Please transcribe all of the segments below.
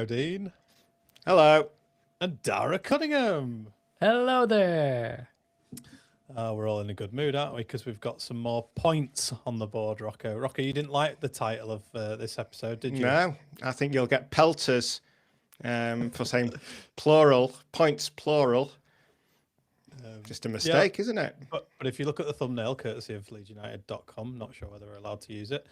Dean. Hello. And Dara Cunningham. Hello there. We're all in a good mood, aren't we? Because we've got some more points on the board, Rocco. Rocco, you didn't like the title of this episode, did you? No, I think you'll get pelters for saying plural, points plural. Just a mistake, isn't it? But if you look at the thumbnail, courtesy of leedsunited.com, not sure whether we're allowed to use it,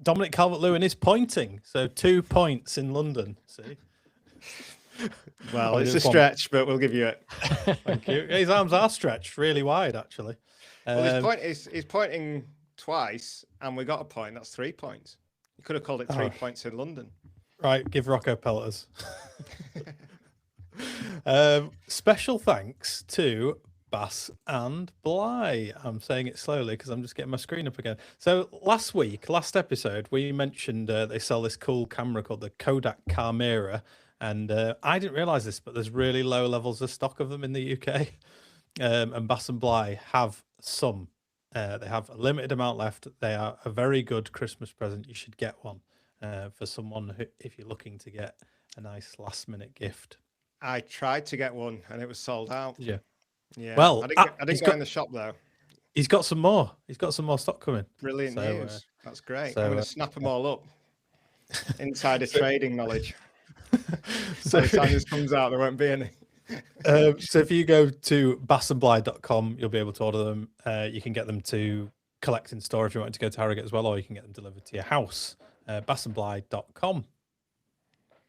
Dominic Calvert-Lewin is pointing. So 2 points in London, see? Well, it's a stretch, but we'll give you it. Thank you. His arms are stretched really wide, actually. Well, he's pointing twice, and we got a point. That's 3 points. You could have called it 3 points in London. Right, give Rocco pelters. Special thanks to Bass and Bly. I'm saying it slowly because I'm just getting my screen up again. So last episode, we mentioned they sell this cool camera called the Kodak Carmera. And I didn't realize this, but there's really low levels of stock of them in the UK. And Bass and Bly have some. They have a limited amount left. They are a very good Christmas present. You should get one for someone who, if you're looking to get a nice last minute gift. I tried to get one and it was sold out. Yeah. Well, I didn't go in the shop though. He's got some more. He's got some more stock coming. Brilliant news. That's great. I'm going to snap them all up. Insider trading knowledge. So by the time this comes out, there won't be any. So if you go to bassandbly.com, you'll be able to order them. You can get them to collect in store if you want to go to Harrogate as well, or you can get them delivered to your house. Bassandbly.com.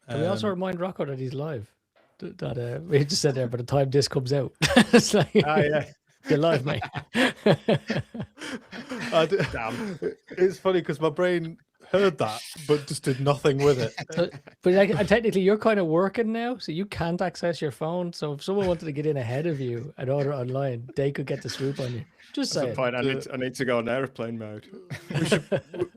Can we also remind Rocco that he's live? That we just said there by the time this comes out. It's like, yeah. You're live, mate. Damn. It's funny because my brain heard that, but just did nothing with it. But technically, you're kind of working now, so you can't access your phone. So if someone wanted to get in ahead of you and order online, they could get the swoop on you. Just saying. At some point, I need to go on airplane mode.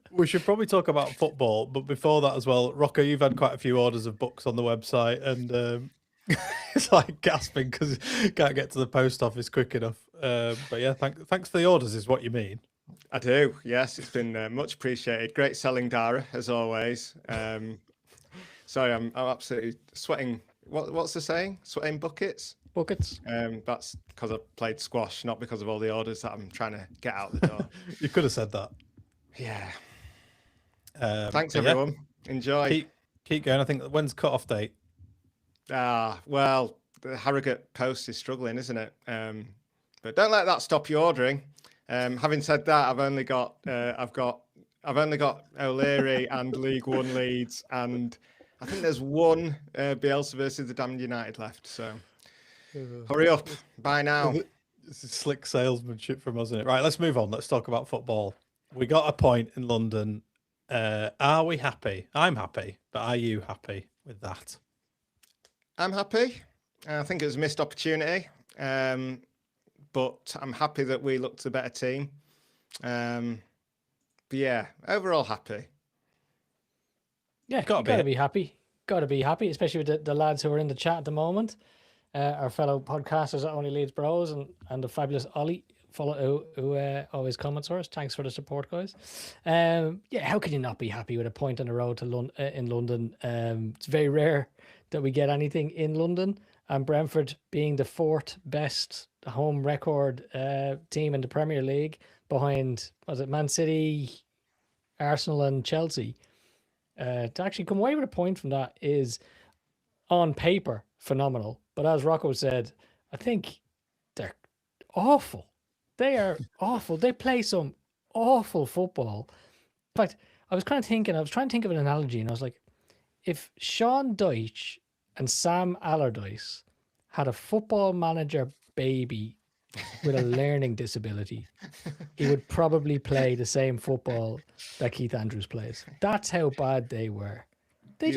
We should probably talk about football, but before that as well, Rocco, you've had quite a few orders of books on the website, and it's like gasping because you can't get to the post office quick enough. But yeah, thanks for the orders, is what you mean. I do. Yes, it's been much appreciated. Great selling, Dara, as always. Sorry, I'm absolutely sweating. What's the saying? Sweating buckets. Buckets. That's because I played squash, not because of all the orders that I'm trying to get out the door. You could have said that. Yeah. Thanks, everyone. Yeah. Enjoy. Keep going. I think when's cut-off date? Well, the Harrogate Post is struggling, isn't it? But don't let that stop you ordering. Having said that, I've only got O'Leary and League One Leeds, and I think there's one Bielsa versus the Damned United left. So hurry up, buy now. This is slick salesmanship from us, isn't it? Right, let's move on. Let's talk about football. We got a point in London. Are we happy? I'm happy, but are you happy with that? I'm happy. I think it was a missed opportunity. But I'm happy that we looked a better team. But yeah, overall happy. Yeah, gotta be happy. Gotta be happy, especially with the lads who are in the chat at the moment. Our fellow podcasters at Only Leeds Bros and the fabulous Ollie who always comments for us. Thanks for the support, guys. Yeah, how can you not be happy with a point on the road to in London? It's very rare that we get anything in London. And Brentford being the fourth best home record team in the Premier League behind, was it Man City, Arsenal and Chelsea. To actually come away with a point from that is, on paper, phenomenal. But as Rocco said, I think they're awful. They are awful. They play some awful football. In fact, I was trying to think of an analogy, and I was like, if Sean Dyche and Sam Allardyce had a football manager baby with a learning disability, he would probably play the same football that Keith Andrews plays. That's how bad they were. There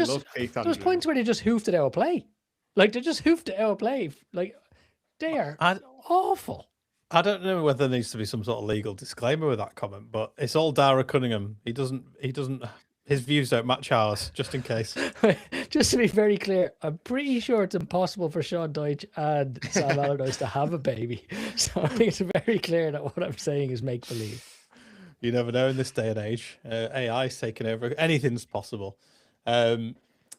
was points where they just hoofed it out of play. Like, they just hoofed it out of play. Like, they are awful. I don't know whether there needs to be some sort of legal disclaimer with that comment, but it's all Dara Cunningham. He doesn't, his views don't match ours, just in case. Just to be very clear, I'm pretty sure it's impossible for Sean Dyche and Sam Allardyce to have a baby. So I think it's very clear that what I'm saying is make-believe. You never know in this day and age. AI is taking over. Anything's possible.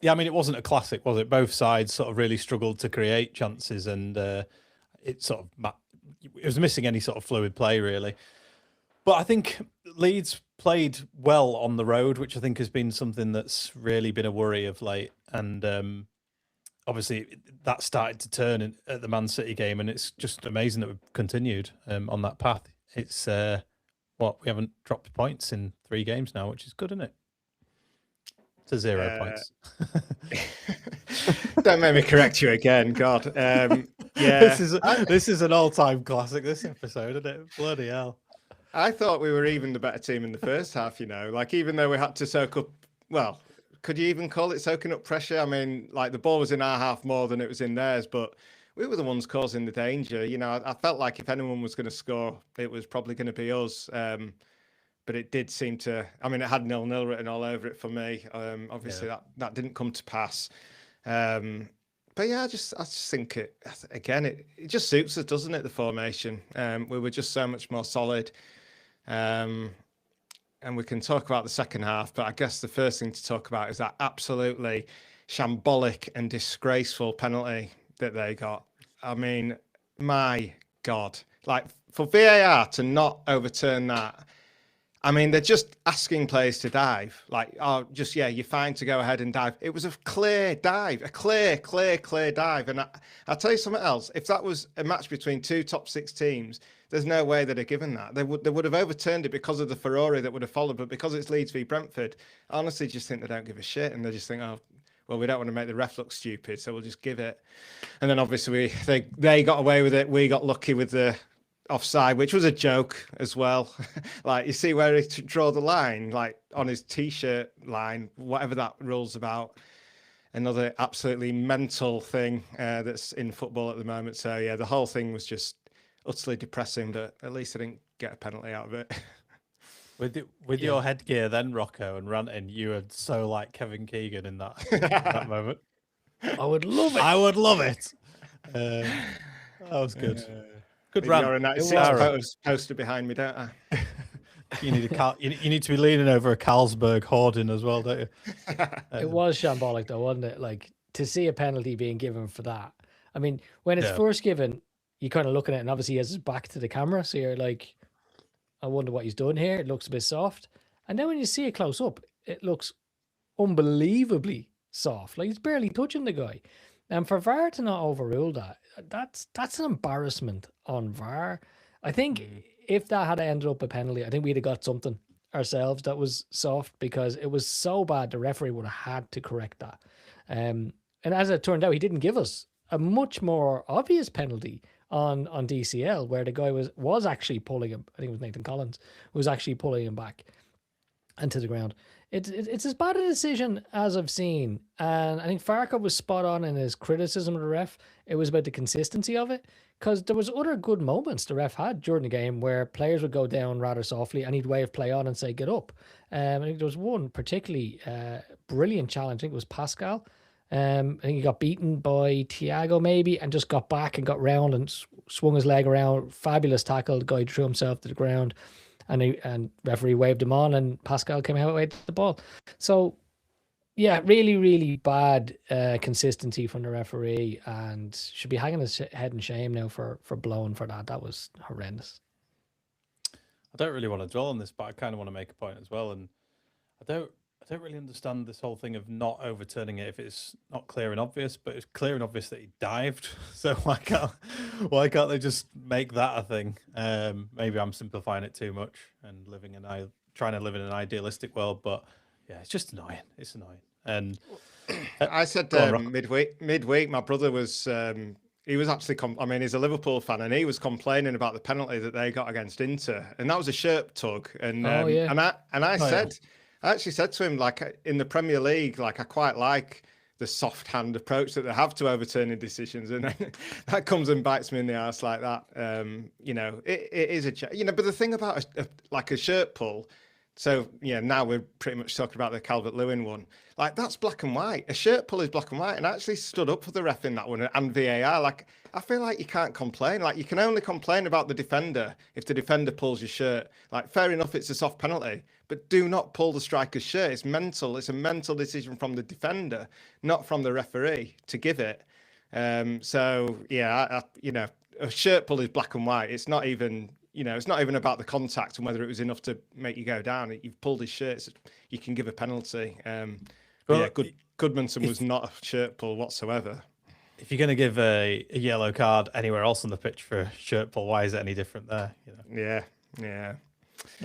Yeah, I mean, it wasn't a classic, was it? Both sides sort of really struggled to create chances, and it sort of it was missing any sort of fluid play, really. But I think Leeds played well on the road, which I think has been something that's really been a worry of late. And obviously, that started to turn at the Man City game, and it's just amazing that we've continued on that path. It's we haven't dropped points in 3 games now, which is good, isn't it? To 0 points. Don't make me correct you again, God. Yeah, this is an all-time classic. This episode, isn't it? Bloody hell! I thought we were even the better team in the first half. Like even though we had to soak up, well, could you even call it soaking up pressure? I mean, like the ball was in our half more than it was in theirs, but we were the ones causing the danger. I felt like if anyone was going to score, it was probably going to be us. But it did seem to. I mean, it had 0-0 written all over it for me. Obviously, that didn't come to pass. But yeah, I just think it just suits us, doesn't it? The formation. We were just so much more solid. And we can talk about the second half, but I guess the first thing to talk about is that absolutely shambolic and disgraceful penalty that they got. I mean, my God, like for VAR to not overturn that. I mean, they're just asking players to dive. Like, you're fine to go ahead and dive. It was a clear dive, a clear dive. And I'll tell you something else. If that was a match between 2 top 6 teams, there's no way they'd have given that. They would have overturned it because of the furore that would have followed. But because it's Leeds v Brentford, I honestly just think they don't give a shit. And they just think, oh, well, we don't want to make the ref look stupid, so we'll just give it. And then obviously they got away with it. We got lucky with the offside, which was a joke as well. Like you see where he draw the line, like on his t-shirt line, whatever that rule's about. Another absolutely mental thing that's in football at the moment. So yeah, the whole thing was just utterly depressing, but at least I didn't get a penalty out of it. With your headgear then, Rocco, and ranting, you were so like Kevin Keegan in that moment. I would love it. I would love it. That was good. Good rant. You're a 96 poster behind me, don't I? You need to be leaning over a Carlsberg hoarding as well, don't you? It was shambolic though, wasn't it? Like to see a penalty being given for that. I mean, when it's first given, you kind of look at it and obviously he has his back to the camera. So you're like, I wonder what he's doing here. It looks a bit soft. And then when you see it close up, it looks unbelievably soft. Like he's barely touching the guy. And for VAR to not overrule that, that's an embarrassment on VAR. I think if that had ended up a penalty, I think we'd have got something ourselves that was soft because it was so bad the referee would have had to correct that. And as it turned out, he didn't give us a much more obvious penalty on DCL where the guy was actually pulling him. I think it was Nathan Collins who was actually pulling him back into the ground. It's as bad a decision as I've seen. And I think Farke was spot on in his criticism of the ref. It was about the consistency of it because there was other good moments the ref had during the game where players would go down rather softly and he'd wave play on and say, get up. I think there was one particularly brilliant challenge. I think it was Pascal. I think he got beaten by Thiago maybe and just got back and got round and swung his leg around. Fabulous tackle. The guy threw himself to the ground. And referee waved him on, and Pascal came out with the ball. So, yeah, really, really bad consistency from the referee, and should be hanging his head in shame now for blowing for that. That was horrendous. I don't really want to dwell on this, but I kind of want to make a point as well. And I don't really understand this whole thing of not overturning it if it's not clear and obvious, but it's clear and obvious that he dived. So why can't they just make that a thing? Maybe I'm simplifying it too much and trying to live in an idealistic world, but yeah, it's just annoying. It's annoying. And I said midweek, my brother was he was actually he's a Liverpool fan and he was complaining about the penalty that they got against Inter, and that was a shirt tug. And I actually said to him, like in the Premier League, like I quite like the soft hand approach that they have to overturning decisions, and then that comes and bites me in the ass like that. It is but the thing about a shirt pull. So yeah, now we're pretty much talking about the Calvert-Lewin one. Like that's black and white. A shirt pull is black and white, and I actually stood up for the ref in that one and VAR. Like I feel like you can't complain. Like you can only complain about the defender if the defender pulls your shirt. Like fair enough, it's a soft penalty, but do not pull the striker's shirt. It's mental. It's a mental decision from the defender, not from the referee to give it. So yeah, a shirt pull is black and white. It's not even, it's not even about the contact and whether it was enough to make you go down. You've pulled his shirt. So you can give a penalty. Goodmanson was not a shirt pull whatsoever. If you're going to give a yellow card anywhere else on the pitch for a shirt pull, why is it any different there? Yeah.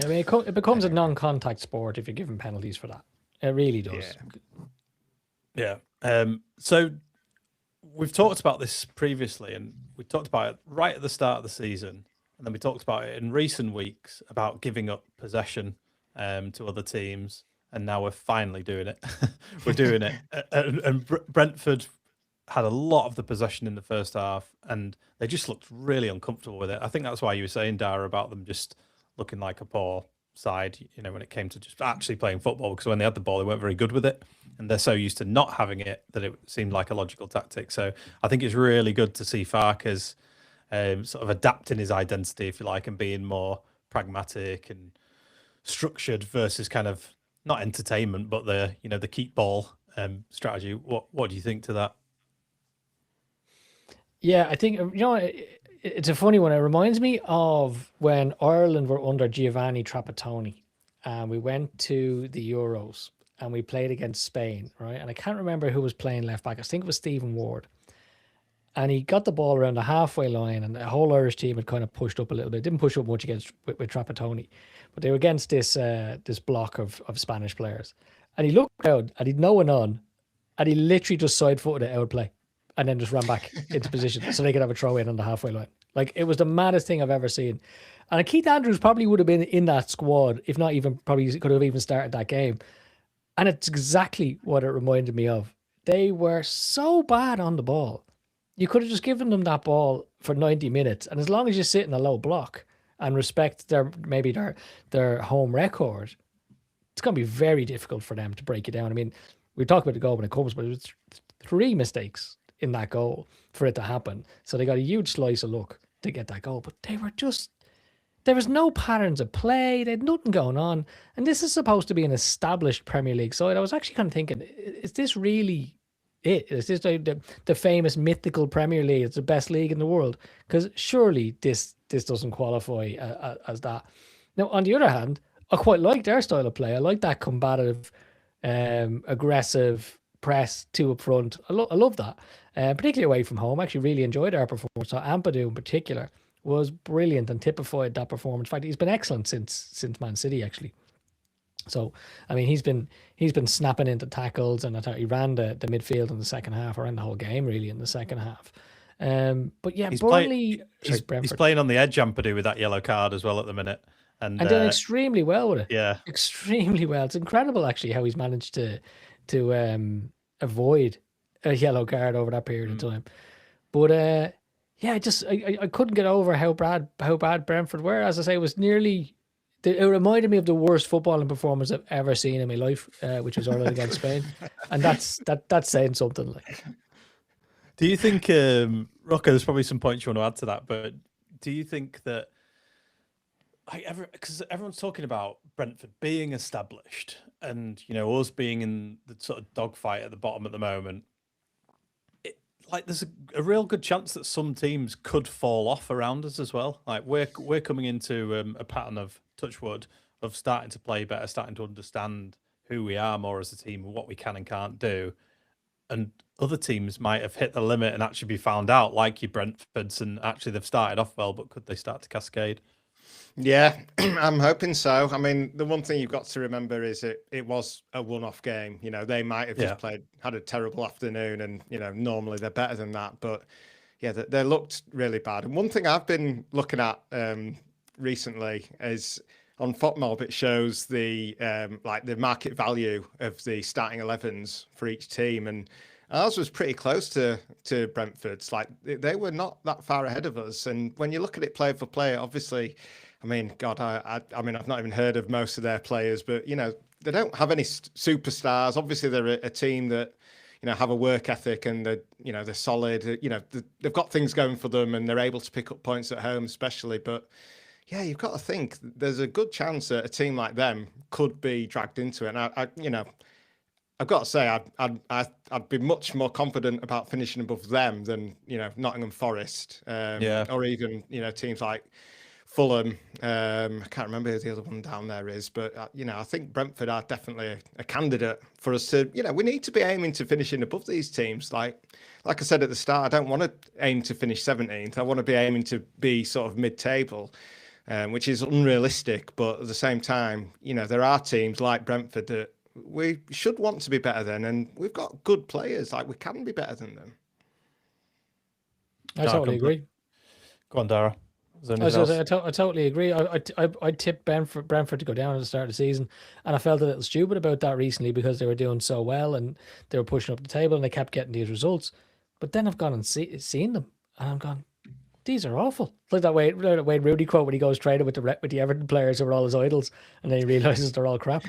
I mean, it becomes a non-contact sport if you're given penalties for that. It really does. Yeah. So we've talked about this previously, and we talked about it right at the start of the season, and then we talked about it in recent weeks about giving up possession to other teams, and now we're finally doing it. We're doing it, and Brentford had a lot of the possession in the first half, and they just looked really uncomfortable with it. I think that's why you were saying, Dara, about them just looking like a poor side, when it came to just actually playing football, because when they had the ball, they weren't very good with it, and they're so used to not having it that it seemed like a logical tactic. So I think it's really good to see Farke's sort of adapting his identity, if you like, and being more pragmatic and structured versus kind of not entertainment, but the keep ball strategy. What do you think to that? Yeah, I think, it's a funny one. It reminds me of when Ireland were under Giovanni Trapattoni and we went to the Euros and we played against Spain, right? And I can't remember who was playing left back. I think it was Stephen Ward. And he got the ball around the halfway line, and the whole Irish team had kind of pushed up a little bit. Didn't push up much with Trapattoni, but they were against this block of Spanish players. And he looked around and he'd no one on, and he literally just side-footed it out of play and then just ran back into position so they could have a throw in on the halfway line. Like, it was the maddest thing I've ever seen. And Keith Andrews probably would have been in that squad, if not even, probably could have even started that game. And it's exactly what it reminded me of. They were so bad on the ball. You could have just given them that ball for 90 minutes. And as long as you sit in a low block and respect their home record, it's going to be very difficult for them to break it down. I mean, we talk about the goal when it comes, but it was 3 mistakes in that goal for it to happen. So they got a huge slice of luck to get that goal, but there was no patterns of play. They had nothing going on. And this is supposed to be an established Premier League side. I was actually kind of thinking, is this really it? Is this the famous mythical Premier League? It's the best league in the world. Because surely this doesn't qualify as that. Now, on the other hand, I quite like their style of play. I like that combative, aggressive press 2 up front. I love that. Particularly away from home. I actually really enjoyed our performance. So Ampadu in particular was brilliant and typified that performance. In fact, he's been excellent since Man City, actually. So, I mean, he's been snapping into tackles, and I thought he ran the midfield in the second half, or ran the whole game really in the second half. But yeah, Burnley, he's playing on the edge, Ampadu, with that yellow card as well at the minute, and doing extremely well with it. Yeah, extremely well. It's incredible actually how he's managed to avoid a yellow card over that period of time. But yeah, I couldn't get over how bad Brentford were. As I say, it was nearly. It reminded me of the worst footballing performance I've ever seen in my life, which was Ireland against Spain, and that's saying something. Like, do you think, Rocco? There's probably some points you want to add to that, but do you think that, because everyone's talking about Brentford being established, and us being in the sort of dogfight at the bottom at the moment. Like, there's a real good chance that some teams could fall off around us as well. Like, we're coming into a pattern of, touch wood, of starting to play better, starting to understand who we are more as a team and what we can and can't do. And other teams might have hit the limit and actually be found out, like your Brentfords, and actually they've started off well, but could they start to cascade? Yeah, I'm hoping so. I mean, the one thing you've got to remember is it was a one-off game. They might have just had a terrible afternoon, and normally they're better than that. But yeah, they looked really bad. And one thing I've been looking at recently is on FOTMob. It shows the the market value of the starting 11s for each team, and ours was pretty close to Brentford's. Like, they were not that far ahead of us. And when you look at it player for player, obviously. I mean, God, I mean, I've not even heard of most of their players, but, they don't have any superstars. Obviously, they're a team that, have a work ethic, and they're solid. They've got things going for them, and they're able to pick up points at home, especially. But yeah, you've got to think there's a good chance that a team like them could be dragged into it. And I've got to say, I'd be much more confident about finishing above them than Nottingham Forest, or even teams like Fulham. I can't remember who the other one down there is, but I think Brentford are definitely a candidate for us to. We need to be aiming to finishing above these teams. Like I said at the start, I don't want to aim to finish 17th. I want to be aiming to be sort of mid-table. Which is unrealistic, but at the same time, there are teams like Brentford that we should want to be better than, and we've got good players. Like, we can be better than them. I totally agree. Go on, Dara. I totally agree. I tipped Brentford to go down at the start of the season, and I felt a little stupid about that recently because they were doing so well and they were pushing up the table and they kept getting these results. But then I've gone and seen them, and I'm gone, these are awful. It's like that Wayne Rooney quote when he goes trading with the Everton players who are all his idols, and then he realizes they're all crap.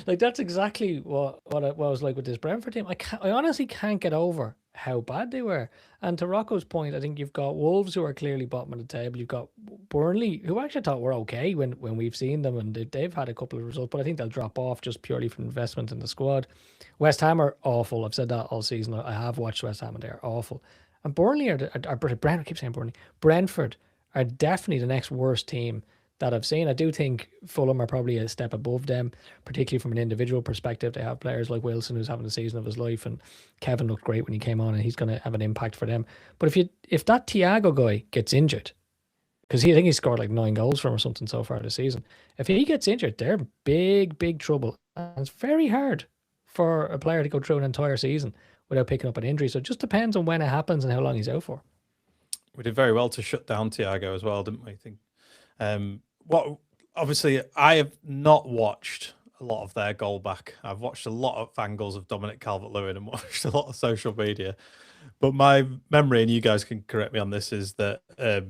like that's exactly what it was like with this Brentford team. I honestly can't get over how bad they were. And to Rocco's point, I think you've got Wolves, who are clearly bottom of the table. You've got Burnley, who I actually thought were okay when we've seen them, and they've had a couple of results, but I think they'll drop off just purely from investment in the squad. West Ham are awful. I've said that all season. I have watched West Ham, and they're awful. And Burnley I keep saying Burnley. Brentford are definitely the next worst team that I've seen. I do think Fulham are probably a step above them, particularly from an individual perspective. They have players like Wilson, who's having the season of his life, and Kevin looked great when he came on, and he's going to have an impact for them. But if that Thiago guy gets injured, because I think he scored like 9 goals for him or something so far this season, if he gets injured, they're in big trouble. And it's very hard for a player to go through an entire season without picking up an injury. So it just depends on when it happens and how long he's out for. We did very well to shut down Thiago as well, didn't we? I think. Obviously, I have not watched a lot of their goal back. I've watched a lot of angles of Dominic Calvert-Lewin and watched a lot of social media. But my memory, and you guys can correct me on this, is that it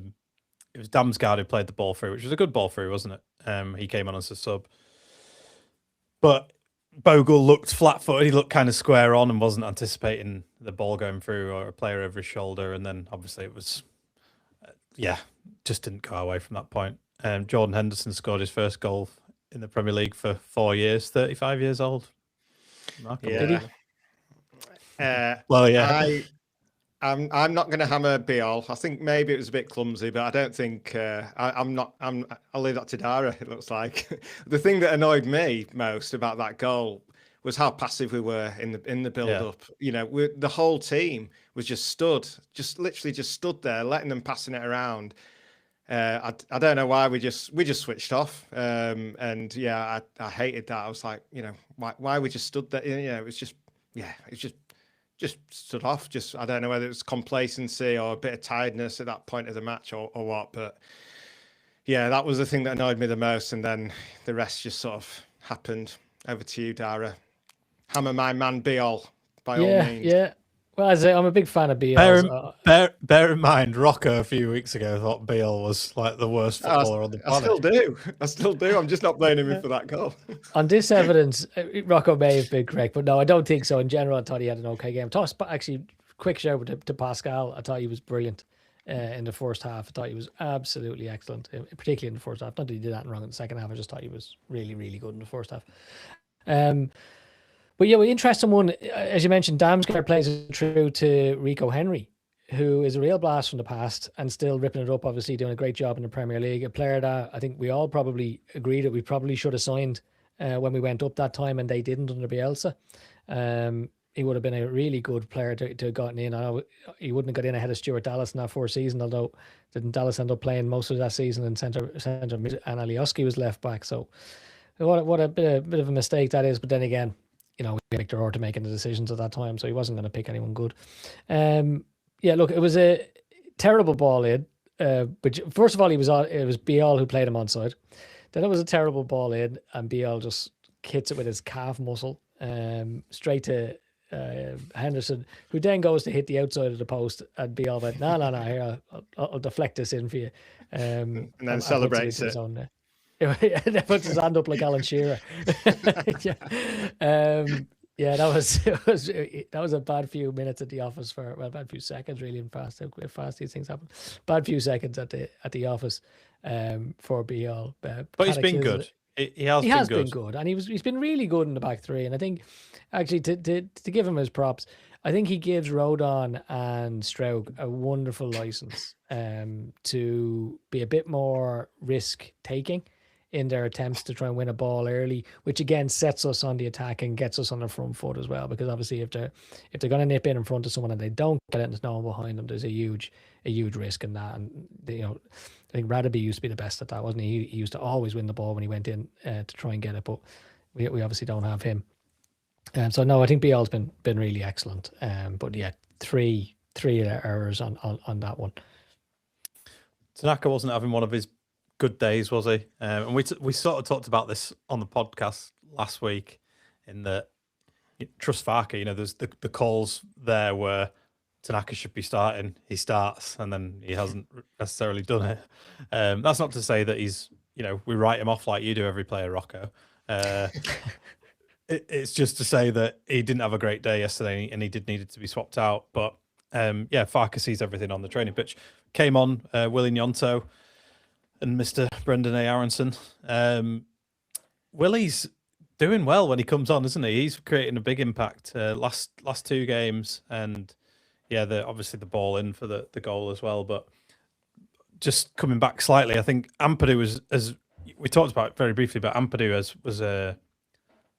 was Damsgaard who played the ball through, which was a good ball through, wasn't it? He came on as a sub. But Bogle looked flat-footed. He looked kind of square on and wasn't anticipating the ball going through or a player over his shoulder. And then obviously it was, just didn't go away from that point. Jordan Henderson scored his first goal in the Premier League for 4 years, 35 years old. Yeah. Well, yeah. I'm not going to hammer Biol. I think maybe it was a bit clumsy, but I don't think I'll leave that to Dara. It looks like the thing that annoyed me most about that goal was how passive we were in the build up. The whole team was literally just stood there, letting them passing it around. I don't know why we just switched off. I hated that. I was like, why we just stood there? It was just stood off. I don't know whether it was complacency or a bit of tiredness at that point of the match or what. But yeah, that was the thing that annoyed me the most. And then the rest just sort of happened. Over to you, Dara. Hammer my man Biol, by all means. Yeah. Well, I'm a big fan of Biol. Bear in mind, Rocco a few weeks ago thought Biol was like the worst footballer on the planet. I still do. I'm just not blaming him for that goal. On this evidence, Rocco may have been correct, but no, I don't think so. In general, I thought he had an okay game. Actually, quick shout out to Pascal. I thought he was brilliant in the first half. I thought he was absolutely excellent, particularly in the first half. Not that he did that wrong in the second half. I just thought he was really, really good in the first half. But yeah, interesting one. As you mentioned, Damsgaard plays true to Rico Henry, who is a real blast from the past and still ripping it up, obviously doing a great job in the Premier League. A player that I think we all probably agree that we probably should have signed when we went up that time, and they didn't under Bielsa. He would have been a really good player to have gotten in. I know he wouldn't have got in ahead of Stuart Dallas in that first season, although didn't Dallas end up playing most of that season in centre mid, and Alioski was left back. So what a bit of a mistake that is. But then again, Victor Orta making the decisions at that time, so he wasn't going to pick anyone good. Look, it was a terrible ball in. But first of all, it was Biol who played him onside. Then it was a terrible ball in, and Biol just hits it with his calf muscle straight to Henderson, who then goes to hit the outside of the post, and Biol went, no, here, I'll deflect this in for you. And then celebrates it. And then puts his hand up like Alan Shearer. Yeah, that was a bad few minutes at the office bad few seconds really, and fast these things happen. Bad few seconds at the office for Bial. But he's been good. He has been good, and he's been really good in the back three. And I think actually to give him his props, I think he gives Rodon and Struijk a wonderful license to be a bit more risk taking in their attempts to try and win a ball early, which again sets us on the attack and gets us on the front foot as well. Because obviously, if they're going to nip in front of someone and they don't get it, and there's no one behind them, there's a huge risk in that. And I think Radaby used to be the best at that, wasn't he? He used to always win the ball when he went in to try and get it, but we obviously don't have him. So no, I think Bial's been really excellent. But yeah, three errors on that one. Tanaka wasn't having one of his good days, was he? And we sort of talked about this on the podcast last week, in that trust Farke. There's the calls there where Tanaka should be starting. He starts, and then he hasn't necessarily done it. That's not to say that he's, we write him off like you do every player, Rocco. It's just to say that he didn't have a great day yesterday, and he needed to be swapped out. But Farke sees everything on the training pitch. Came on Willie Gnonto and Mr. Brendan A. Aronson. Willie's doing well when he comes on, isn't he? He's creating a big impact last two games, and obviously the ball in for the goal as well. But just coming back slightly, I think Ampadu was, as we talked about very briefly, but Ampadu was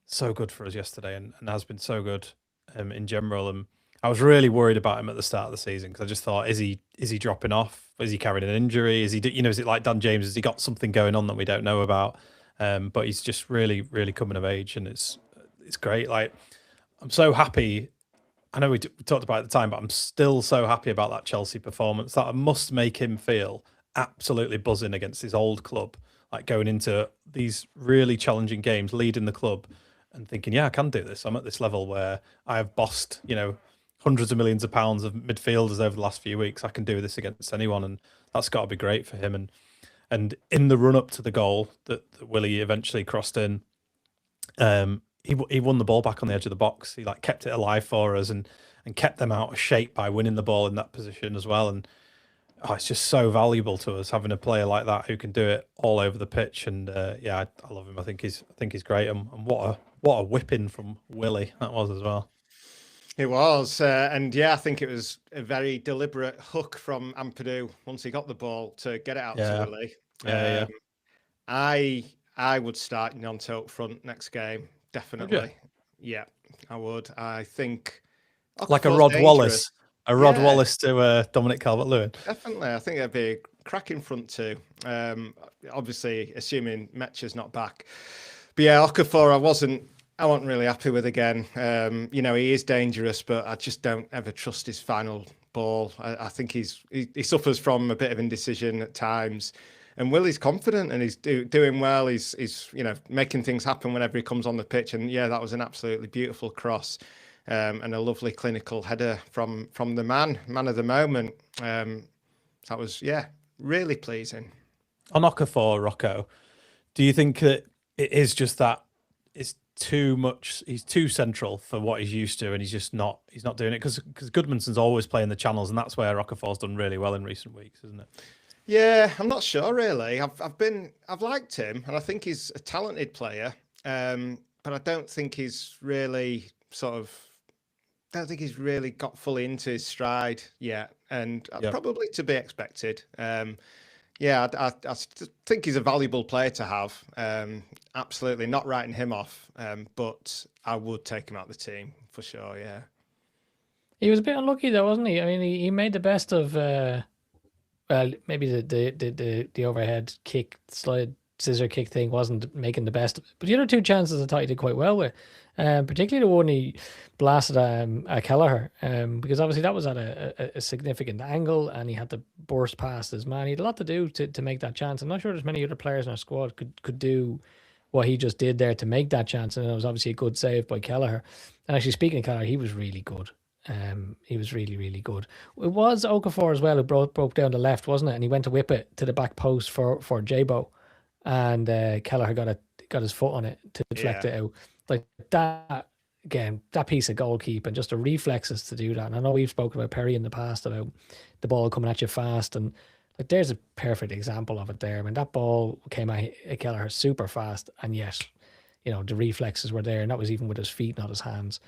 so good for us yesterday, and has been so good in general. And I was really worried about him at the start of the season, because I just thought, is he dropping off? Is he carrying an injury? Is it like Dan James? Has he got something going on that we don't know about? But he's just really, really coming of age, and it's great. Like, I'm so happy. I know we talked about it at the time, but I'm still so happy about that Chelsea performance. That must make him feel absolutely buzzing against his old club, like going into these really challenging games, leading the club, and thinking, yeah, I can do this. I'm at this level where I have bossed, hundreds of millions of pounds of midfielders over the last few weeks. I can do this against anyone, and that's got to be great for him. And in the run up to the goal that Willie eventually crossed in, he won the ball back on the edge of the box. He kept it alive for us and kept them out of shape by winning the ball in that position as well. And it's just so valuable to us having a player like that who can do it all over the pitch. And I love him. I think he's great. And what a whipping from Willie that was as well. It was, and I think it was a very deliberate hook from Ampadu once he got the ball to get it out to Willie. I would start Gnonto up front next game, definitely. Yeah, I would. I think like a Rod Wallace, Wallace to Dominic Calvert-Lewin. Definitely, I think it'd be a cracking front two. Obviously, assuming Metcha's not back. But Okafor, I wasn't really happy with again. He is dangerous, but I just don't ever trust his final ball. I think he suffers from a bit of indecision at times. And Willie's confident, and he's doing well. He's making things happen whenever he comes on the pitch. And that was an absolutely beautiful cross, and a lovely clinical header from the man of the moment. That was really pleasing. On Okafor, Rocco, do you think that it is just that it's too much? He's too central for what he's used to, and he's not doing it because Goodmanson's always playing the channels, and that's where Okafor's done really well in recent weeks, isn't it? Yeah, I'm not sure really. I've liked him, and I think he's a talented player, but I don't think he's really got fully into his stride yet, and probably to be expected. I think he's a valuable player to have. Absolutely not writing him off, but I would take him out of the team for sure. Yeah, he was a bit unlucky though, wasn't he? I mean, he made the best of maybe the overhead kick, slide scissor kick thing wasn't making the best, but the other two chances I thought he did quite well with. Particularly the one he blasted at Kelleher, because obviously that was at a significant angle, and he had to burst past his man. He had a lot to do to make that chance. I'm not sure there's many other players in our squad could do what he just did there to make that chance, and it was obviously a good save by Kelleher. And actually, speaking of Kelleher, he was really good. He was really, really good. It was Okafor as well who broke down the left, wasn't it? And he went to whip it to the back post for Jabo, and Kelleher got his foot on it to deflect it out. Like that again, that piece of goalkeeping, just the reflexes to do that. And I know we've spoken about Perry in the past about the ball coming at you fast, and like there's a perfect example of it there. I mean, that ball came at Kelleher super fast, and yet, you know, the reflexes were there, and that was even with his feet, not his hands.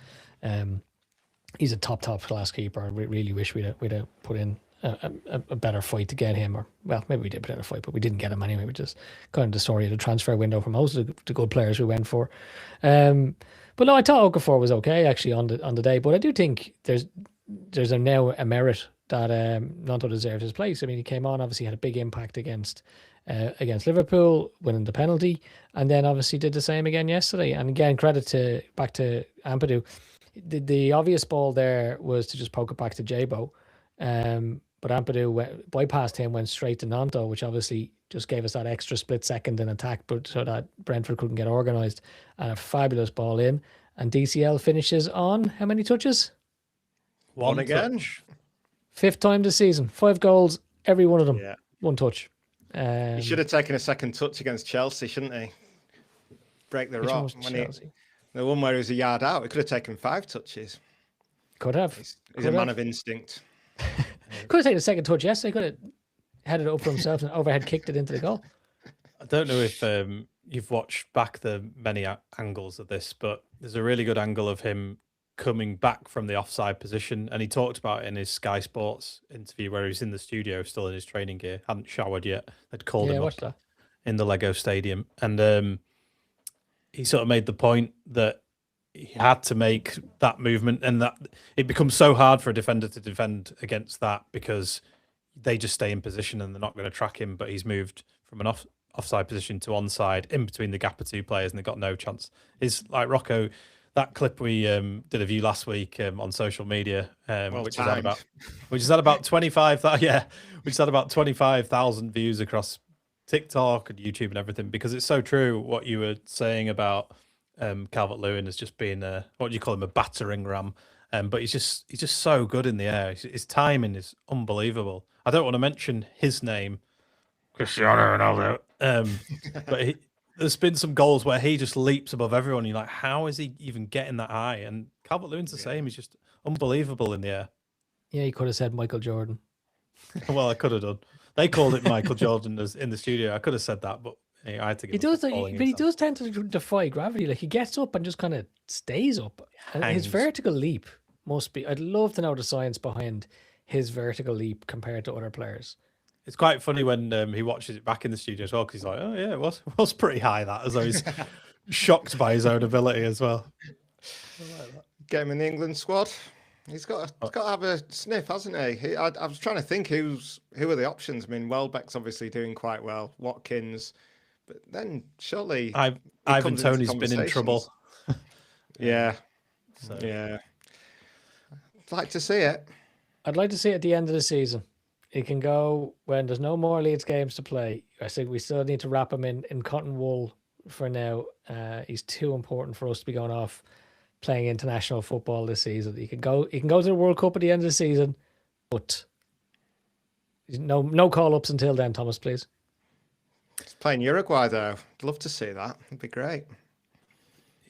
He's a top class keeper. I really wish we'd have put in a better fight to get him, or well, maybe we did put in a fight, but we didn't get him anyway, which is kind of the story of the transfer window for most of the good players we went for. But no, I thought Okafor was okay actually on the day, but I do think there's now a merit that Gnonto deserves his place. I mean, he came on, obviously had a big impact against Liverpool, winning the penalty, and then obviously did the same again yesterday. And again, credit back to Ampadu. The obvious ball there was to just poke it back to Jabo, but Ampadu bypassed him, went straight to Gnonto, which obviously just gave us that extra split second in attack, but so that Brentford couldn't get organised. And a fabulous ball in. And DCL finishes on how many touches? One again. Touch. 5th time this season. 5 goals, every one of them. Yeah. 1 touch. He should have taken a second touch against Chelsea, shouldn't he? Break the rock. The one where he was a yard out, he could have taken 5 touches. Could have. He's a man of instinct. Could have taken a second touch yesterday. Could have headed it up for himself and overhead kicked it into the goal. I don't know if you've watched back the many angles of this, but there's a really good angle of him coming back from the offside position, and he talked about it in his Sky Sports interview where he was in the studio still in his training gear, hadn't showered yet. They'd called him up in the Lego Stadium, and he sort of made the point that he had to make that movement, and that it becomes so hard for a defender to defend against that because they just stay in position and they're not going to track him. But he's moved from an offside position to onside in between the gap of 2 players, and they've got no chance. It's like Rocco, that clip we did a view last week on social media, which is at about 25,000 views across TikTok and YouTube and everything, because it's so true what you were saying about Calvert-Lewin as just being what do you call him, a battering ram, but he's just so good in the air. His timing is unbelievable. I don't want to mention his name, Cristiano Ronaldo, but there's been some goals where he just leaps above everyone. You're like, how is he even getting that high? And Calvert-Lewin's the same. He's just unbelievable in the air. Yeah, he could have said Michael Jordan. Well, I could have done. They called it Michael Jordan in the studio. I could have said that, but I had to give he does tend to defy gravity. Like, he gets up and just kind of stays up. His vertical leap must be. I'd love to know the science behind his vertical leap compared to other players. It's quite funny when he watches it back in the studio as well, because he's like, oh yeah, it was pretty high, that, as though he's shocked by his own ability as well. Get him in the England squad. He's got to have a sniff, hasn't he? I was trying to think who are the options. I mean, Welbeck's obviously doing quite well. Watkins, but then surely Ivan Toney's been in trouble. Yeah, yeah. I'd like to see it. I'd like to see it at the end of the season. He can go when there's no more Leeds games to play. I think we still need to wrap him in cotton wool for now. He's too important for us to be going off playing international football this season. He can go to the World Cup at the end of the season, but no call-ups until then, Thomas, please. He's playing Uruguay though. I'd love to see that. It'd be great.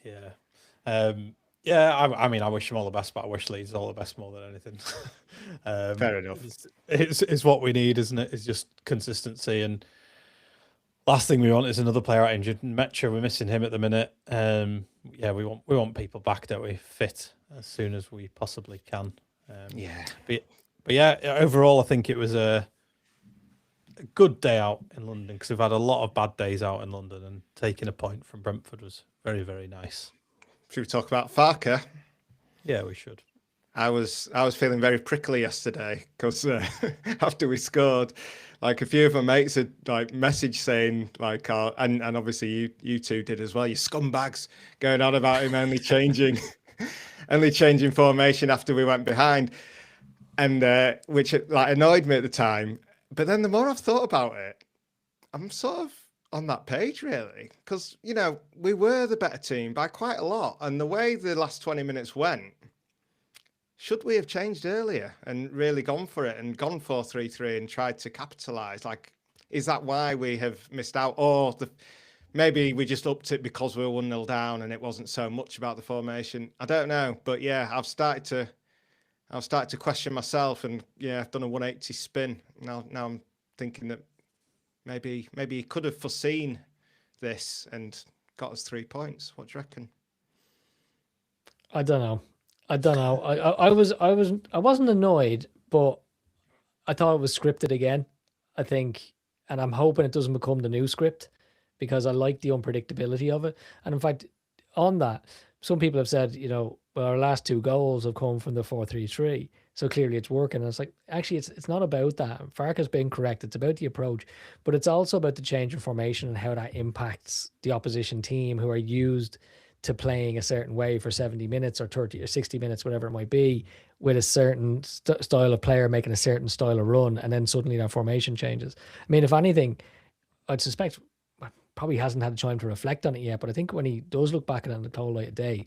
Yeah. Yeah, I mean, I wish him all the best, but I wish Leeds all the best more than anything. Fair enough. It's what we need, isn't it? It's just consistency. And last thing we want is another player out injured. Metro, we're missing him at the minute. Yeah, we want people back, don't we? Fit as soon as we possibly can. Yeah. But yeah, overall, I think it was a good day out in London, because we've had a lot of bad days out in London, and taking a point from Brentford was very, very nice. Should we talk about Farke? Yeah, we should. I was feeling very prickly yesterday because after we scored, like a few of my mates had like messaged saying like, and obviously you two did as well. You scumbags, going on about him only changing formation after we went behind, and which like annoyed me at the time. But then the more I've thought about it, I'm sort of on that page really, because you know we were the better team by quite a lot, and the way the last 20 minutes went, should we have changed earlier and really gone for it and gone 4-3-3 and tried to capitalise? Like, is that why we have missed out? Or maybe we just upped it because we were 1-0 down and it wasn't so much about the formation. I don't know, but yeah, I've started to question myself, and yeah, I've done a 180 spin. Now I'm thinking that maybe he could have foreseen this and got us 3 points. What do you reckon? I don't know. I wasn't annoyed, but I thought it was scripted again. I think, and I'm hoping it doesn't become the new script, because I like the unpredictability of it. And in fact, on that, some people have said, well, our last 2 goals have come from the 4-3-3, so clearly it's working. And it's like, actually, it's not about that. Farke has been correct. It's about the approach, but it's also about the change in formation and how that impacts the opposition team, who are used to playing a certain way for 70 minutes or 30 or 60 minutes, whatever it might be, with a certain style of player making a certain style of run, and then suddenly that formation changes. I mean, if anything, I'd suspect probably hasn't had time to reflect on it yet, but I think when he does look back at it in the cold light of day,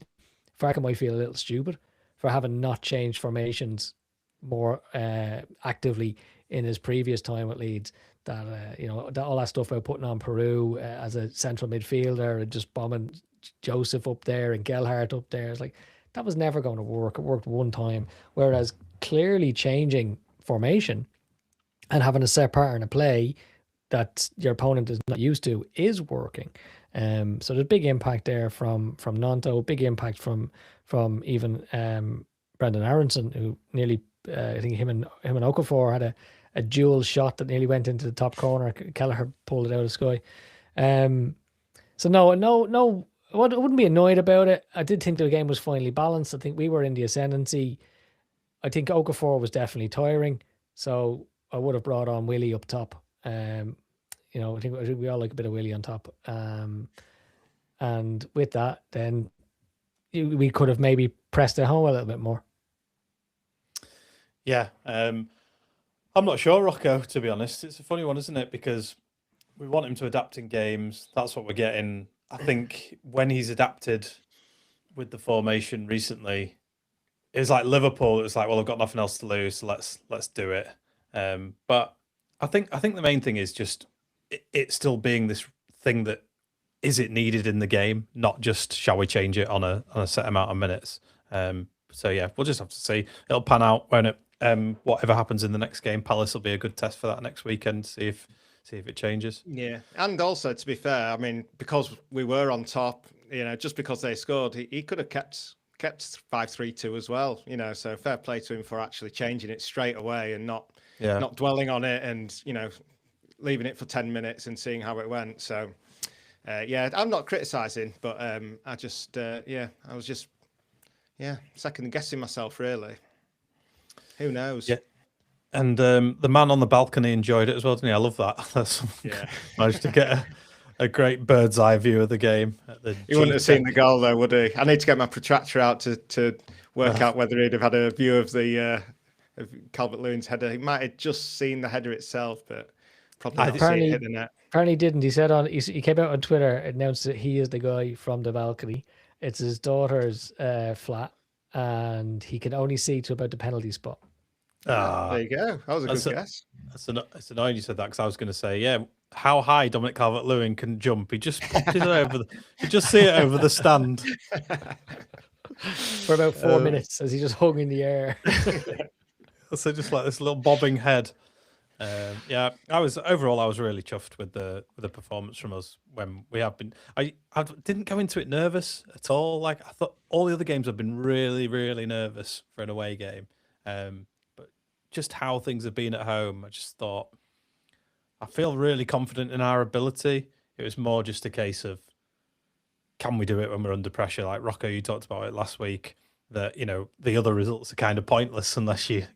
Farke might feel a little stupid for having not changed formations more actively in his previous time at Leeds. That that all that stuff about putting on Peru as a central midfielder and just bombing Joseph up there and Gelhardt up there, it's like that was never going to work. It worked one time, whereas clearly changing formation and having a set pattern of play that your opponent is not used to is working. So there's big impact there from Nanto, big impact from even Brendan Aronson, who nearly I think him and Okafor had a dual shot that nearly went into the top corner. Kelleher pulled it out of the sky. So no, I wouldn't be annoyed about it. I did think the game was finally balanced. I think we were in the ascendancy. I think Okafor was definitely tiring, so I would have brought on Willie up top. I think we all like a bit of Willie on top. And with that, then we could have maybe pressed it home a little bit more. Yeah. I'm not sure, Rocco, to be honest. It's a funny one, isn't it? Because we want him to adapt in games. That's what we're getting. I think when he's adapted with the formation recently, it was like Liverpool. It was like, well, I've got nothing else to lose, so let's do it. But I think the main thing is just it still being this thing that is it needed in the game, not just shall we change it on a set amount of minutes. So yeah, we'll just have to see. It'll pan out when it whatever happens in the next game. Palace will be a good test for that next weekend. See if it changes. Yeah, and also to be fair, I mean, because we were on top, just because they scored, he could have kept 5-3-2 as well. So fair play to him for actually changing it straight away and not dwelling on it and leaving it for 10 minutes and seeing how it went. So I'm not criticizing, but I just I was just second guessing myself really. Who knows? Yeah. And the man on the balcony enjoyed it as well, didn't he? I love that. Managed to get a great bird's eye view of the game. He wouldn't have seen the goal though, would he? I need to get my protractor out to work out whether he'd have had a view of the of Calvert-Lewin's header. He might have just seen the header itself, but probably not seen it hit the net. Apparently didn't. He said he came out on Twitter, announced that he is the guy from the balcony. It's his daughter's flat, and he can only see to about the penalty spot. There you go. That was a good guess. It's annoying you said that, because I was going to say, how high Dominic Calvert-Lewin can jump. He just popped it over. You just see it over the stand for about 4 minutes as he just hung in the air. So just like this little bobbing head. I was really chuffed with the performance from us when we have been. I didn't go into it nervous at all. Like, I thought all the other games have been really, really nervous for an away game. But just how things have been at home, I just thought I feel really confident in our ability. It was more just a case of, can we do it when we're under pressure? Like Rocco, you talked about it last week, that the other results are kind of pointless unless you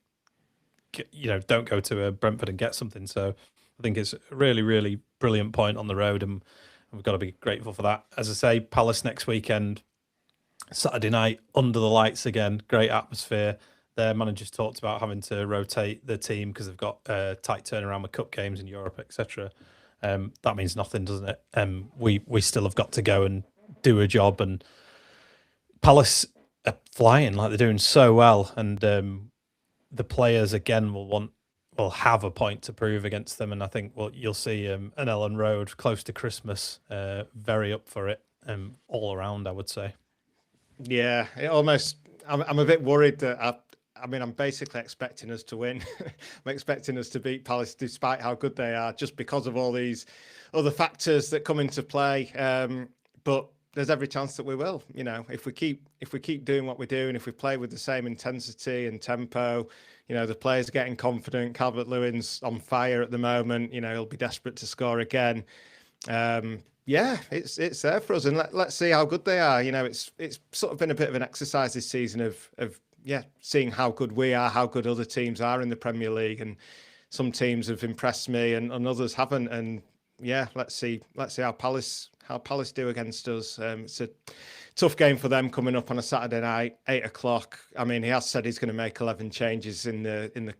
don't go to Brentford and get something. So I think it's a really, really brilliant point on the road, and we've got to be grateful for that. As I say, Palace next weekend, Saturday night, under the lights again, great atmosphere. Their managers talked about having to rotate the team because they've got tight turnaround with cup games in Europe, etc. That means nothing, doesn't it? We still have got to go and do a job, and Palace are flying, like they're doing so well, and the players again will will have a point to prove against them, and I think you'll see an Ellen Road close to Christmas, very up for it, all around, I would say. Yeah, it almost. I'm a bit worried that I'm basically expecting us to win. I'm expecting us to beat Palace despite how good they are, just because of all these other factors that come into play. But there's every chance that we will. You know, if we keep doing what we're doing, if we play with the same intensity and tempo, you know, the players are getting confident. Calvert-Lewin's on fire at the moment. You know, he'll be desperate to score again. Yeah, it's there for us, and let's see how good they are. You know, it's sort of been a bit of an exercise this season of seeing how good we are, how good other teams are in the Premier League, and some teams have impressed me and others haven't. And yeah, let's see how Palace do against us. It's a tough game for them coming up on a Saturday night, 8:00. I mean, he has said he's going to make 11 changes in the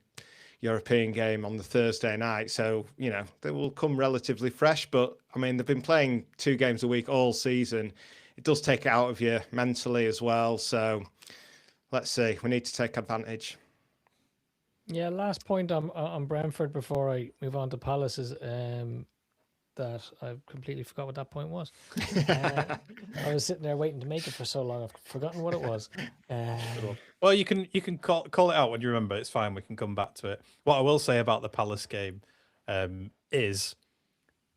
European game on the Thursday night, so you know they will come relatively fresh. But I mean, they've been playing 2 games a week all season. It does take it out of you mentally as well. So let's see. We need to take advantage. Yeah, last point on Brentford before I move on to Palace is that I completely forgot what that point was. I was sitting there waiting to make it for so long, I've forgotten what it was. Well, you can call it out when you remember. It's fine. We can come back to it. What I will say about the Palace game is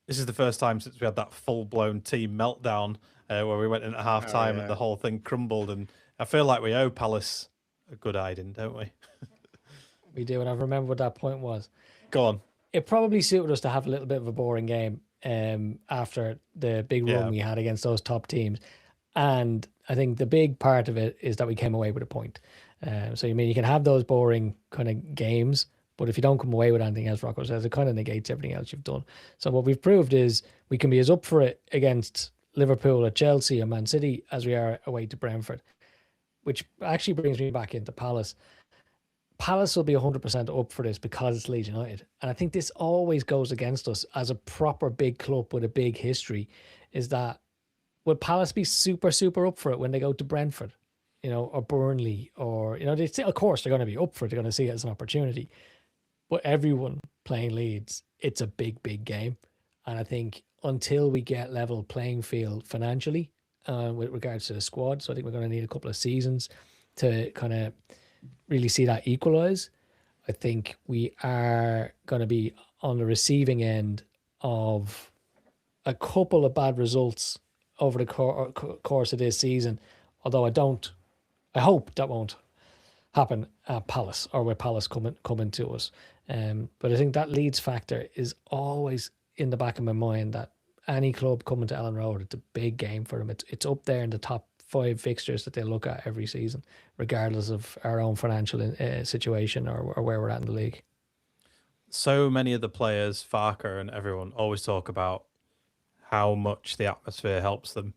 this is the first time since we had that full-blown team meltdown where we went in at half-time and the whole thing crumbled. And I feel like we owe Palace a good hiding, don't we? We do, and I remember what that point was. Go on. It probably suited us to have a little bit of a boring game after the big run we had against those top teams. And I think the big part of it is that we came away with a point. So, I mean, you can have those boring kind of games, but if you don't come away with anything else, Rocco says, it kind of negates everything else you've done. So what we've proved is we can be as up for it against Liverpool or Chelsea or Man City as we are away to Brentford, which actually brings me back into Palace. Palace will be 100% up for this because it's Leeds United. And I think this always goes against us as a proper big club with a big history, is that will Palace be super, super up for it when they go to Brentford, you know, or Burnley, or, you know, they still, of course, they're going to be up for it. They're going to see it as an opportunity. But everyone playing Leeds, it's a big, big game. And I think until we get level playing field financially with regards to the squad, so I think we're going to need a couple of seasons to kind of really see that equalize. I think we are going to be on the receiving end of a couple of bad results over the course of this season, although I hope that won't happen at Palace or with Palace coming to us. But I think that Leeds factor is always in the back of my mind, that any club coming to Ellen Road, it's a big game for them. It's up there in the top 5 fixtures that they look at every season, regardless of our own financial situation or where we're at in the league. So many of the players, Farke and everyone, always talk about how much the atmosphere helps them.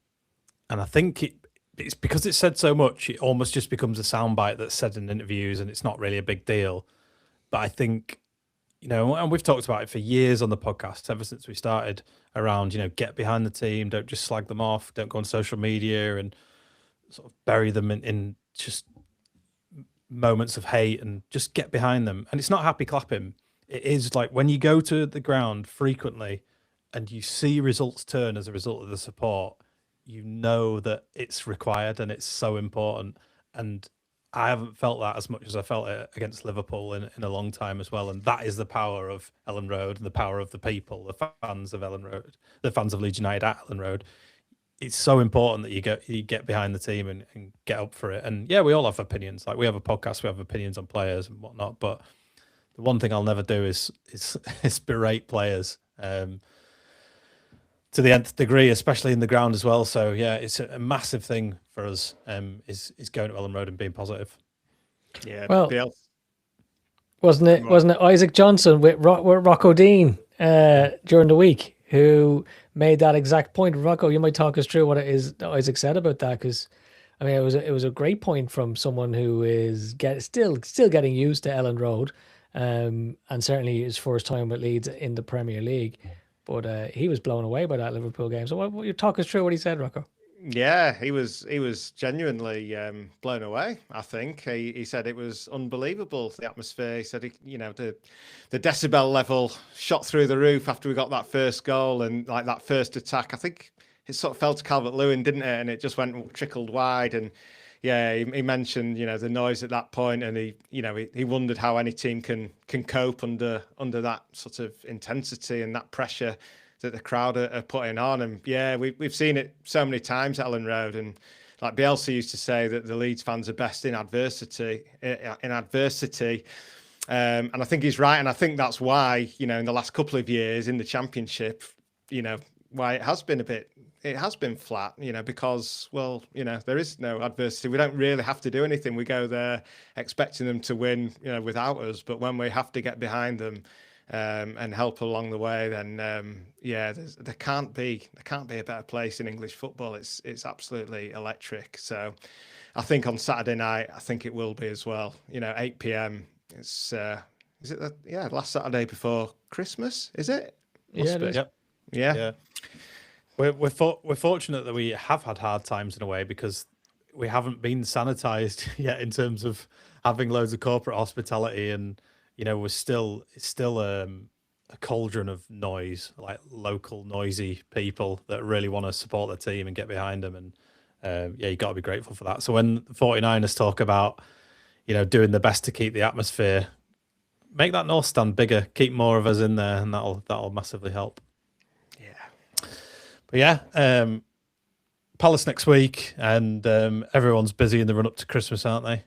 And I think it's because it's said so much, it almost just becomes a soundbite that's said in interviews and it's not really a big deal. But I think, you know, and we've talked about it for years on the podcast, ever since we started, around, you know, get behind the team, don't just slag them off, don't go on social media and sort of bury them in just moments of hate, and just get behind them. And it's not happy clapping. It is like when you go to the ground frequently and you see results turn as a result of the support, you know that it's required and it's so important. And I haven't felt that as much as I felt it against Liverpool in a long time as well. And that is the power of Ellen Road and the power of the people, the fans of Ellen Road, the fans of Leeds United at Ellen Road. It's so important that you get behind the team and get up for it. And yeah, we all have opinions. Like, we have a podcast, we have opinions on players and whatnot. But the one thing I'll never do is berate players to the nth degree, especially in the ground as well. So yeah, it's a massive thing for us. Is going to Ellen Road and being positive. Yeah. Well, wasn't it Isaac Johnson with Rocco Dean during the week who made that exact point? Rocco, you might talk us through what it is that Isaac said about that, because I mean, it was a great point from someone who is still getting used to Ellen Road, and certainly his first time with Leeds in the Premier League. But he was blown away by that Liverpool game. So what you talk us through what he said, Rocco? Yeah, he was genuinely blown away. I think he said it was unbelievable, the atmosphere. He said, the decibel level shot through the roof after we got that first goal and like that first attack. I think it sort of fell to Calvert-Lewin, didn't it? And it just trickled wide. And yeah, he mentioned the noise at that point, and he wondered how any team can cope under that sort of intensity and that pressure that the crowd are putting on. And yeah, we've seen it so many times at Ellen Road, and like Bielsa used to say that the Leeds fans are best in adversity. And I think he's right, and I think that's why in the last couple of years in the Championship, why it has been flat, because there is no adversity. We don't really have to do anything. We go there expecting them to win, without us, but when we have to get behind them and help along the way, then there can't be a better place in English football. It's absolutely electric. So I think on Saturday night, I think it will be as well. 8 p.m. It's is it last Saturday before Christmas? Is it? Must be. Yep. Yeah. We're fortunate that we have had hard times in a way, because we haven't been sanitized yet in terms of having loads of corporate hospitality, and it's still a cauldron of noise, like local noisy people that really want to support their team and get behind them. And you got to be grateful for that. So when the 49ers talk about, doing the best to keep the atmosphere, make that North Stand bigger, keep more of us in there, and that'll massively help. Yeah. But yeah, Palace next week, and everyone's busy in the run up to Christmas, aren't they?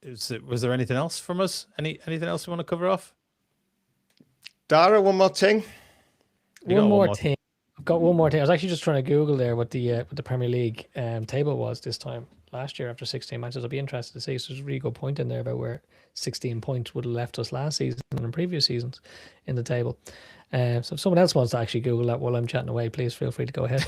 Was there anything else from us? Anything else we want to cover off? Dara, one more thing. One more thing. I've got one more thing. I was actually just trying to Google there what the Premier League table was this time last year after 16 matches. I'll be interested to see. So there's a really good point in there about where 16 points would have left us last season and in previous seasons in the table. So if someone else wants to actually Google that while I'm chatting away, please feel free to go ahead.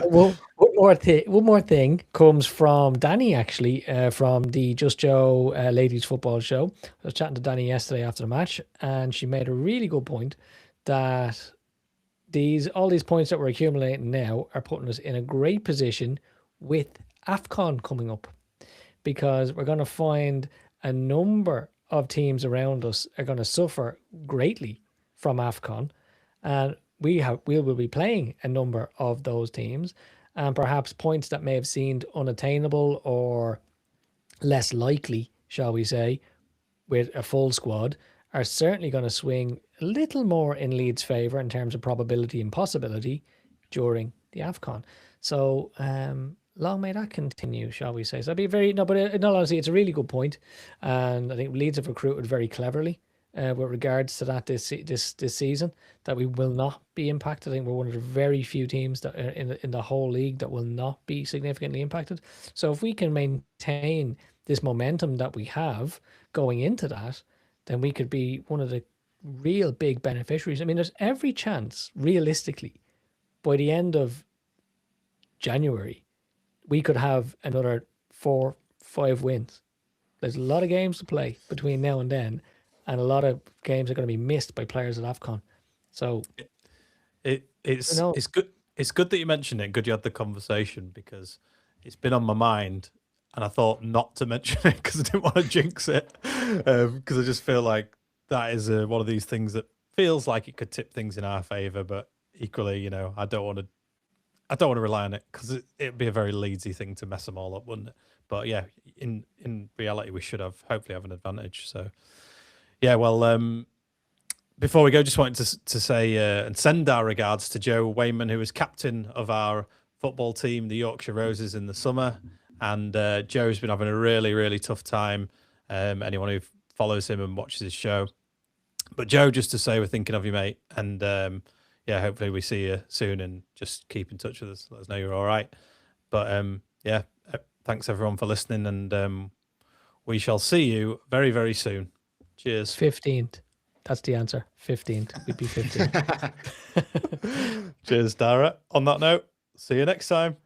Well, one more thing comes from Danny, actually, from the Just Joe Ladies Football Show. I was chatting to Danny yesterday after the match, and she made a really good point that all these points that we're accumulating now are putting us in a great position with AFCON coming up, because we're going to find a number of teams around us are going to suffer greatly from AFCON, and we will be playing a number of those teams, and perhaps points that may have seemed unattainable or less likely, shall we say, with a full squad, are certainly going to swing a little more in Leeds' favour in terms of probability and possibility during the AFCON. So long may that continue, shall we say. So but in all honesty, it's a really good point, and I think Leeds have recruited very cleverly with regards to that this season, that we will not be impacted. I think we're one of the very few teams that are in the whole league that will not be significantly impacted. So if we can maintain this momentum that we have going into that, then we could be one of the real big beneficiaries. I mean, there's every chance, realistically, by the end of January, we could have another 4-5 wins. There's a lot of games to play between now and then, and a lot of games are going to be missed by players at AFCON. So it's good. It's good that you mentioned it. Good you had the conversation, because it's been on my mind, and I thought not to mention it because I didn't want to jinx it. Because I just feel like that is one of these things that feels like it could tip things in our favour, but equally, I don't want to rely on it, because it'd be a very Leedsy thing to mess them all up, wouldn't it? But yeah, in reality, we should hopefully have an advantage. So yeah, well, before we go, just wanted to say and send our regards to Joe Wayman, who was captain of our football team, the Yorkshire Roses, in the summer. And Joe's been having a really, really tough time. Anyone who follows him and watches his show. But Joe, just to say we're thinking of you, mate. And yeah, hopefully we see you soon, and just keep in touch with us. Let us know you're all right. But yeah, thanks everyone for listening, and we shall see you very, very soon. Cheers. 15th. That's the answer. 15th. We'd be 15th. Cheers, Dara. On that note, see you next time.